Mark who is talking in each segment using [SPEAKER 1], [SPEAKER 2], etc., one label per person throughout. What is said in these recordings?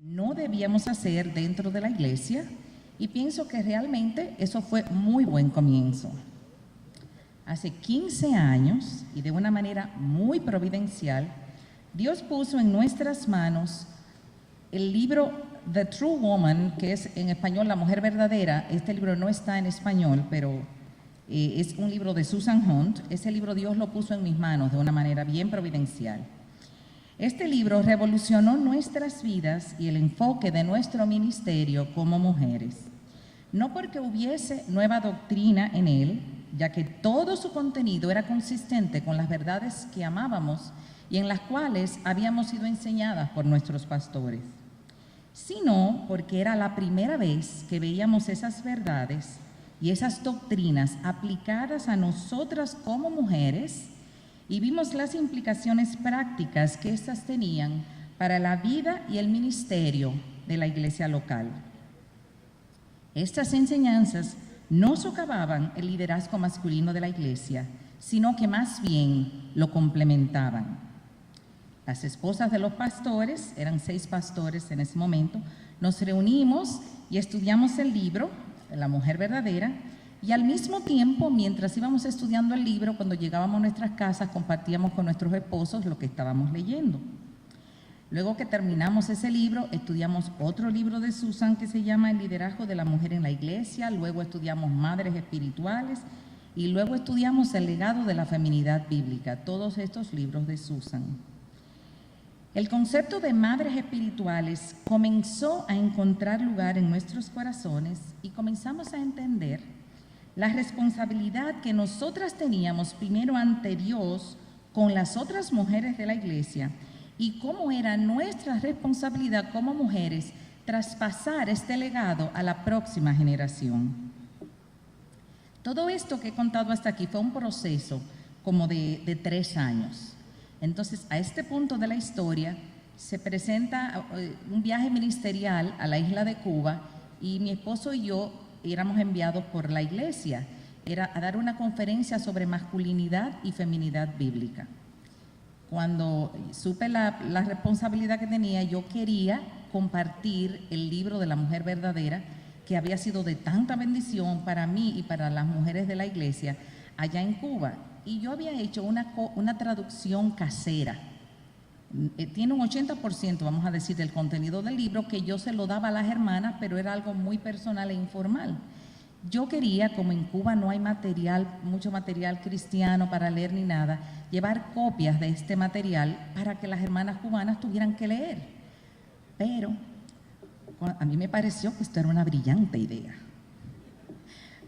[SPEAKER 1] no debíamos hacer dentro de la iglesia, y pienso que realmente eso fue muy buen comienzo. Hace 15 años, y de una manera muy providencial, Dios puso en nuestras manos el libro The True Woman, que es en español La Mujer Verdadera. Este libro no está en español, pero es un libro de Susan Hunt. Ese libro Dios lo puso en mis manos de una manera bien providencial. Este libro revolucionó nuestras vidas y el enfoque de nuestro ministerio como mujeres. No porque hubiese nueva doctrina en él, ya que todo su contenido era consistente con las verdades que amábamos y en las cuales habíamos sido enseñadas por nuestros pastores, sino porque era la primera vez que veíamos esas verdades y esas doctrinas aplicadas a nosotras como mujeres, y vimos las implicaciones prácticas que éstas tenían para la vida y el ministerio de la iglesia local. Estas enseñanzas no socavaban el liderazgo masculino de la iglesia, sino que más bien lo complementaban. Las esposas de los pastores, eran 6 pastores en ese momento, nos reunimos y estudiamos el libro, La Mujer Verdadera, y al mismo tiempo, mientras íbamos estudiando el libro, cuando llegábamos a nuestras casas, compartíamos con nuestros esposos lo que estábamos leyendo. Luego que terminamos ese libro, estudiamos otro libro de Susan que se llama El liderazgo de la mujer en la iglesia, luego estudiamos Madres Espirituales y luego estudiamos El legado de la feminidad bíblica, todos estos libros de Susan. El concepto de madres espirituales comenzó a encontrar lugar en nuestros corazones y comenzamos a entender la responsabilidad que nosotras teníamos primero ante Dios con las otras mujeres de la iglesia y cómo era nuestra responsabilidad como mujeres traspasar este legado a la próxima generación. Todo esto que he contado hasta aquí fue un proceso como de 3 años. Entonces, a este punto de la historia se presenta un viaje ministerial a la isla de Cuba y mi esposo y yo éramos enviados por la iglesia, era a dar una conferencia sobre masculinidad y feminidad bíblica. Cuando supe la responsabilidad que tenía, yo quería compartir el libro de La Mujer Verdadera, que había sido de tanta bendición para mí y para las mujeres de la iglesia allá en Cuba. Y yo había hecho una traducción casera. Tiene un 80%, vamos a decir, del contenido del libro que yo se lo daba a las hermanas, pero era algo muy personal e informal. Yo quería, como en Cuba no hay mucho material cristiano para leer ni nada, llevar copias de este material para que las hermanas cubanas tuvieran que leer. Pero a mí me pareció que esto era una brillante idea.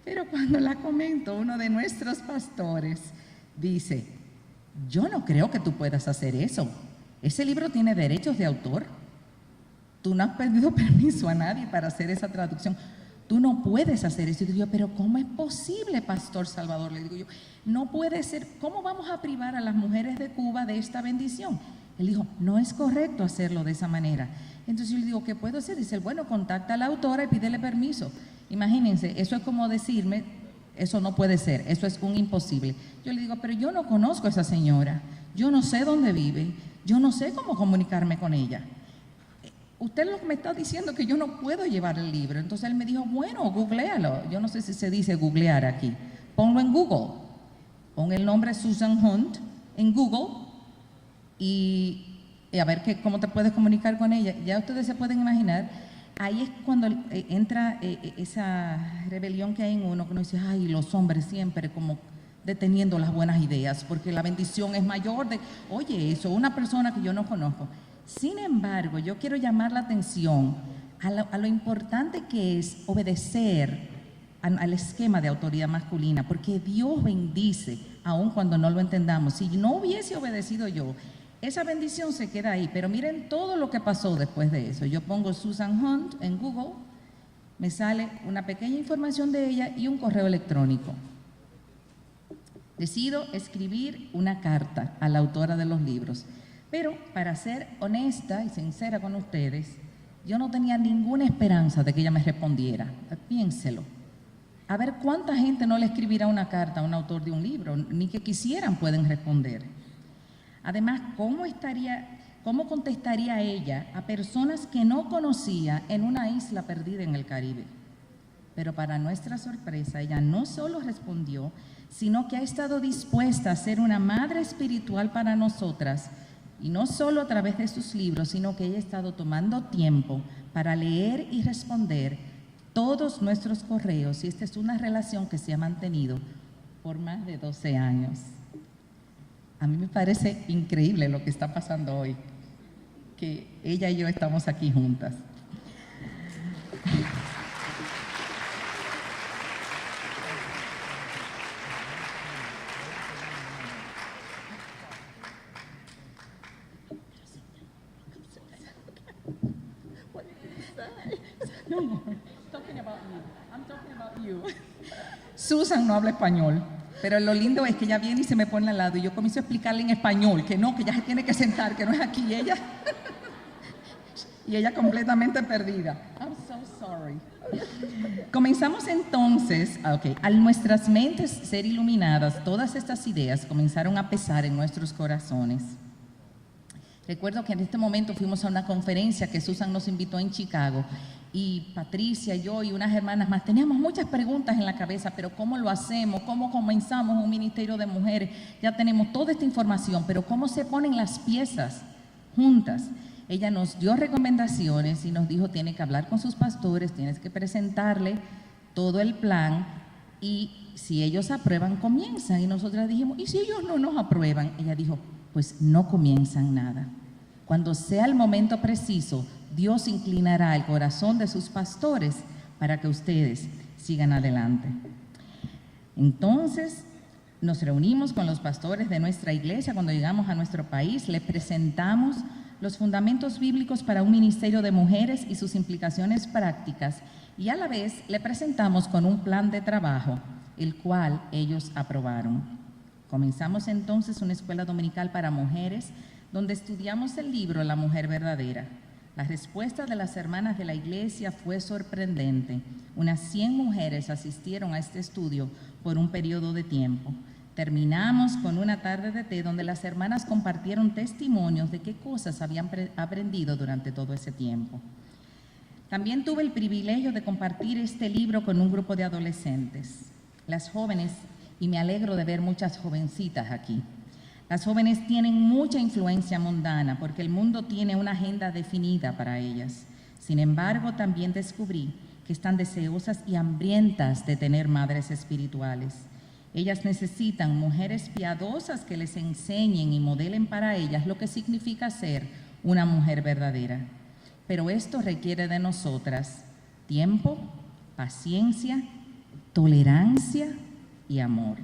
[SPEAKER 1] Pero cuando la comento, uno de nuestros pastores dice: yo no creo que tú puedas hacer eso. Ese libro tiene derechos de autor. Tú no has pedido permiso a nadie para hacer esa traducción. Tú no puedes hacer eso. Y digo yo, pero ¿cómo es posible, Pastor Salvador? Le digo yo, no puede ser. ¿Cómo vamos a privar a las mujeres de Cuba de esta bendición? Él dijo, no es correcto hacerlo de esa manera. Entonces yo le digo, ¿qué puedo hacer? Dice, bueno, contacta a la autora y pídele permiso. Imagínense, eso es como decirme, eso no puede ser, eso es un imposible. Yo le digo, pero yo no conozco a esa señora, yo no sé dónde vive, yo no sé cómo comunicarme con ella. Usted lo que me está diciendo que yo no puedo llevar el libro. Entonces él me dijo, bueno, googlealo. Yo no sé si se dice googlear aquí. Ponlo en Google. Pon el nombre Susan Hunt en Google y a ver cómo te puedes comunicar con ella. Ya ustedes se pueden imaginar. Ahí es cuando entra esa rebelión que hay en uno, que uno dice, ay, los hombres siempre como deteniendo las buenas ideas, porque la bendición es mayor de, oye, eso, una persona que yo no conozco. Sin embargo, yo quiero llamar la atención a lo importante que es obedecer al esquema de autoridad masculina, porque Dios bendice, aun cuando no lo entendamos. Si no hubiese obedecido yo, esa bendición se queda ahí, pero miren todo lo que pasó después de eso. Yo pongo Susan Hunt en Google, me sale una pequeña información de ella y un correo electrónico. Decido escribir una carta a la autora de los libros, pero para ser honesta y sincera con ustedes, yo no tenía ninguna esperanza de que ella me respondiera. Piénselo. A ver cuánta gente no le escribirá una carta a un autor de un libro, ni que quisieran pueden responder. Además, ¿cómo estaría cómo contestaría ella a personas que no conocía en una isla perdida en el Caribe. Pero para nuestra sorpresa, ella no solo respondió, sino que ha estado dispuesta a ser una madre espiritual para nosotras, y no solo a través de sus libros, sino que ella ha estado tomando tiempo para leer y responder todos nuestros correos, y esta es una relación que se ha mantenido por más de 12 años. A mí me parece increíble lo que está pasando hoy, que ella y yo estamos aquí juntas. Susan no habla español, pero lo lindo es que ella viene y se me pone al lado y yo comienzo a explicarle en español que no, que ella se tiene que sentar, que no es aquí, y ella completamente perdida. I'm so sorry. Comenzamos entonces, al nuestras mentes ser iluminadas, todas estas ideas comenzaron a pesar en nuestros corazones. Recuerdo que en este momento fuimos a una conferencia que Susan nos invitó en Chicago, y Patricia, yo y unas hermanas más teníamos muchas preguntas en la cabeza, pero ¿cómo lo hacemos? ¿Cómo comenzamos un ministerio de mujeres? Ya tenemos toda esta información, pero ¿cómo se ponen las piezas juntas? Ella nos dio recomendaciones y nos dijo, tiene que hablar con sus pastores, tienes que presentarle todo el plan, y si ellos aprueban, comienzan. Y nosotras dijimos, ¿y si ellos no nos aprueban? Ella dijo, pues no comienzan nada. Cuando sea el momento preciso, Dios inclinará el corazón de sus pastores para que ustedes sigan adelante. Entonces, nos reunimos con los pastores de nuestra iglesia. Cuando llegamos a nuestro país, les presentamos los fundamentos bíblicos para un ministerio de mujeres y sus implicaciones prácticas, y a la vez le presentamos con un plan de trabajo, el cual ellos aprobaron. Comenzamos entonces una escuela dominical para mujeres, donde estudiamos el libro La Mujer Verdadera. La respuesta de las hermanas de la iglesia fue sorprendente. Unas 100 mujeres asistieron a este estudio por un periodo de tiempo. Terminamos con una tarde de té donde las hermanas compartieron testimonios de qué cosas habían aprendido durante todo ese tiempo. También tuve el privilegio de compartir este libro con un grupo de adolescentes. Las jóvenes, y me alegro de ver muchas jovencitas aquí, las jóvenes tienen mucha influencia mundana porque el mundo tiene una agenda definida para ellas. Sin embargo, también descubrí que están deseosas y hambrientas de tener madres espirituales. Ellas necesitan mujeres piadosas que les enseñen y modelen para ellas lo que significa ser una mujer verdadera. Pero esto requiere de nosotras tiempo, paciencia, tolerancia y amor.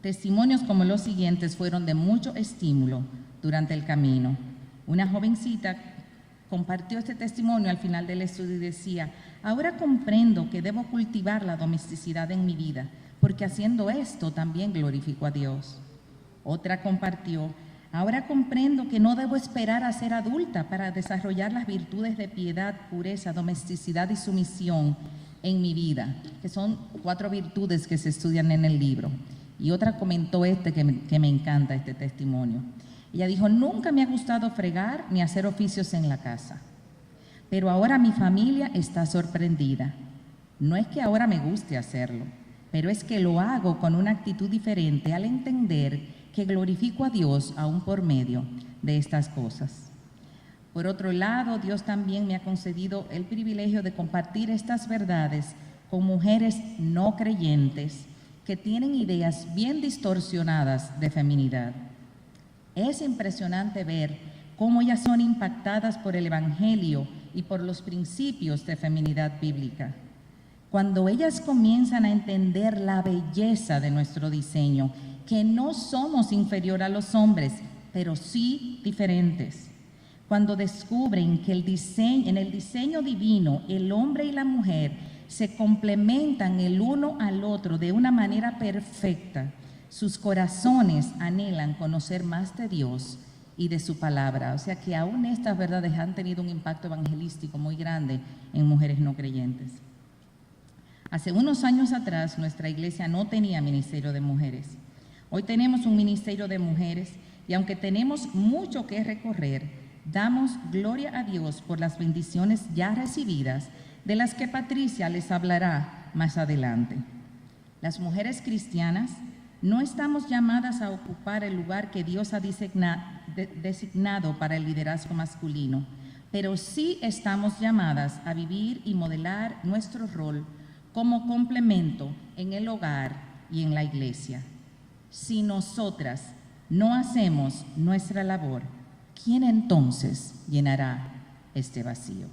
[SPEAKER 1] Testimonios como los siguientes fueron de mucho estímulo durante el camino. Una jovencita compartió este testimonio al final del estudio y decía, ahora comprendo que debo cultivar la domesticidad en mi vida, porque haciendo esto también glorifico a Dios. Otra compartió, ahora comprendo que no debo esperar a ser adulta para desarrollar las virtudes de piedad, pureza, domesticidad y sumisión en mi vida, que son 4 virtudes que se estudian en el libro. Y otra comentó que me encanta este testimonio. Ella dijo, nunca me ha gustado fregar ni hacer oficios en la casa, pero ahora mi familia está sorprendida. No es que ahora me guste hacerlo, pero es que lo hago con una actitud diferente al entender que glorifico a Dios aún por medio de estas cosas. Por otro lado, Dios también me ha concedido el privilegio de compartir estas verdades con mujeres no creyentes que tienen ideas bien distorsionadas de feminidad. Es impresionante ver cómo ellas son impactadas por el Evangelio y por los principios de feminidad bíblica. Cuando ellas comienzan a entender la belleza de nuestro diseño, que no somos inferior a los hombres, pero sí diferentes. Cuando descubren que en el diseño divino, el hombre y la mujer se complementan el uno al otro de una manera perfecta, sus corazones anhelan conocer más de Dios y de su palabra. O sea que aún estas verdades han tenido un impacto evangelístico muy grande en mujeres no creyentes. Hace unos años atrás, nuestra iglesia no tenía ministerio de mujeres. Hoy tenemos un ministerio de mujeres y aunque tenemos mucho que recorrer, damos gloria a Dios por las bendiciones ya recibidas, de las que Patricia les hablará más adelante. Las mujeres cristianas no estamos llamadas a ocupar el lugar que Dios ha designado para el liderazgo masculino, pero sí estamos llamadas a vivir y modelar nuestro rol como complemento en el hogar y en la iglesia. Si nosotras no hacemos nuestra labor, ¿quién entonces llenará este vacío?